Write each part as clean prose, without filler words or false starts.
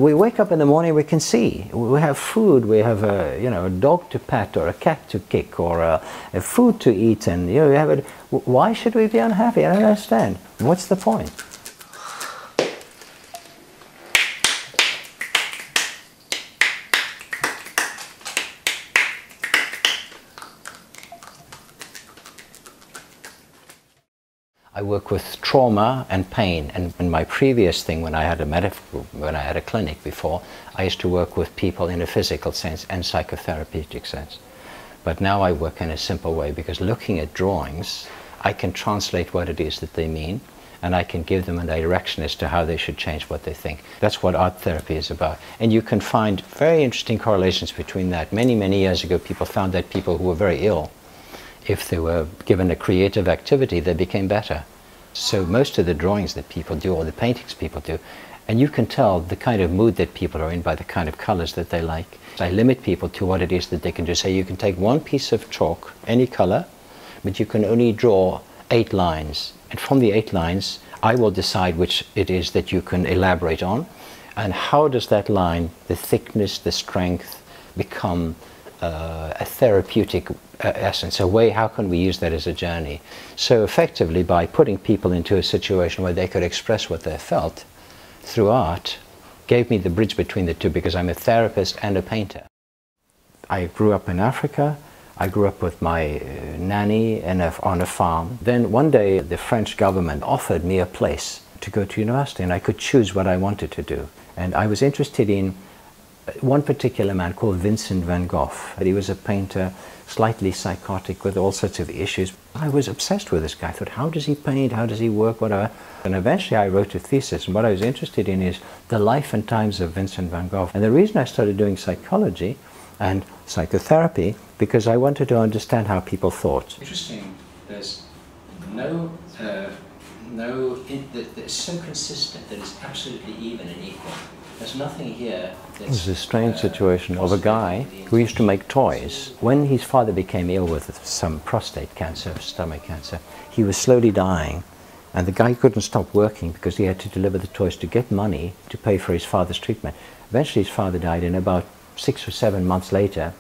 We wake up in the morning, we can see. We have food, we have a dog to pet or a cat to kick or a food to eat, and we have it. Why should we be unhappy? I don't understand. What's the point? I work with trauma and pain, and in my previous thing, when I had a clinic before, I used to work with people in a physical sense and psychotherapeutic sense. But now I work in a simple way, because looking at drawings, I can translate what it is that they mean, and I can give them a direction as to how they should change what they think. That's what art therapy is about. And you can find very interesting correlations between that. Many, many years ago, people found that people who were very ill, if they were given a creative activity, they became better. So most of the drawings that people do, or the paintings people do, and you can tell the kind of mood that people are in by the kind of colors that they like. I limit people to what it is that they can do. So you can take one piece of chalk, any color, but you can only draw 8 lines. And from the 8 lines, I will decide which it is that you can elaborate on, and how does that line, the thickness, the strength, become a therapeutic essence, a way, how can we use that as a journey? So effectively, by putting people into a situation where they could express what they felt through art, gave me the bridge between the two, because I'm a therapist and a painter. I grew up in Africa. I grew up with my nanny on a farm. Then one day the French government offered me a place to go to university, and I could choose what I wanted to do. And I was interested in one particular man called Vincent van Gogh. He was a painter, slightly psychotic, with all sorts of issues. I was obsessed with this guy. I thought, how does he paint? How does he work? Whatever. And eventually I wrote a thesis, and what I was interested in is the life and times of Vincent van Gogh. And the reason I started doing psychology and psychotherapy, because I wanted to understand how people thought. Interesting, there's it's so consistent that it's absolutely even and equal. There's nothing here. There's a strange situation of a guy who used to make toys. When his father became ill with some prostate cancer, stomach cancer, he was slowly dying, and the guy couldn't stop working because he had to deliver the toys to get money to pay for his father's treatment. Eventually his father died, and about 6 or 7 months later,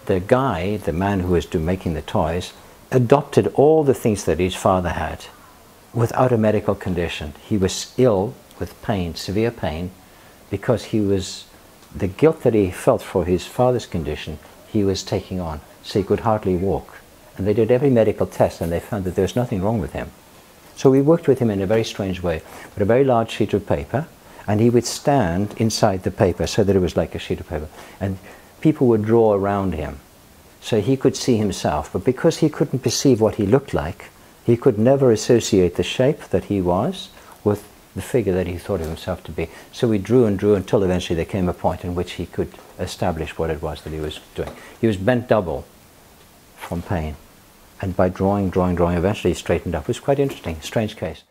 the guy, the man who was making the toys, adopted all the things that his father had without a medical condition. He was ill with pain, severe pain, because the guilt that he felt for his father's condition, he was taking on, so he could hardly walk. And they did every medical test, and they found that there was nothing wrong with him. So we worked with him in a very strange way, with a very large sheet of paper, and he would stand inside the paper so that it was like a sheet of paper, and people would draw around him, so he could see himself. But because he couldn't perceive what he looked like, he could never associate the shape that he was with the figure that he thought of himself to be. So we drew and drew until eventually there came a point in which he could establish what it was that he was doing. He was bent double from pain, and by drawing, eventually he straightened up. It was quite interesting, strange case.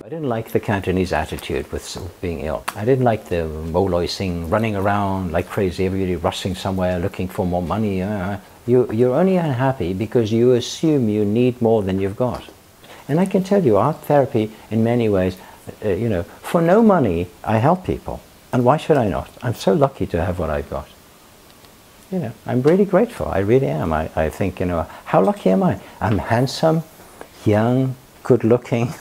I didn't like the Cantonese attitude with being ill. I didn't like the Moloi Singh running around like crazy, everybody rushing somewhere looking for more money. You're only unhappy because you assume you need more than you've got. And I can tell you, art therapy in many ways, for no money I help people. And why should I not? I'm so lucky to have what I've got. I'm really grateful, I really am. I think, how lucky am I? I'm handsome, young, good looking.